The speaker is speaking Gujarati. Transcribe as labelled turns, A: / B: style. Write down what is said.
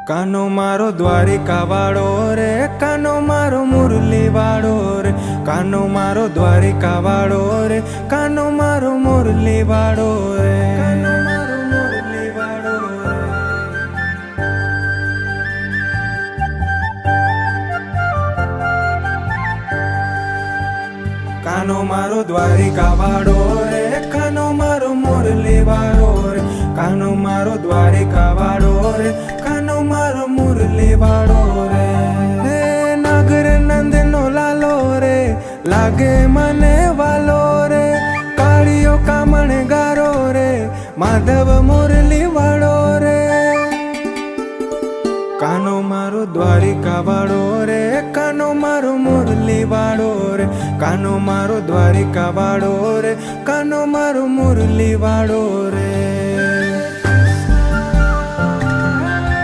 A: કાનો મારો દ્વારિકા વાળો રે, કાનો મારો મુરલી વાળો રે, કાનો મારો દ્વારિકા વાળો રે, કાનો મારો મુરલી વાળો રે, કાનો મારો મુરલી વાળો રે. કાનો મારો દ્વારિકા વાળો રે, કાનો મારો મુરલી વાળો રે, કાનો મારો દ્વારિકા વાળો રે, કાનો મારો મુરલી વાળો રે. હે નાગર નંદ નો લાલો રે, લાગે મને વાલો રે, કાળિયો કામણ ગારો રે, માધવ મુરલી વાળો રે. કાનો મારો દ્વારિકા વાળો રે, કાનો મારો મુરલી વાળો રે, કાનો મારો દ્વારિકા વાળો રે, કાનો મારો મુરલી વાળો રે.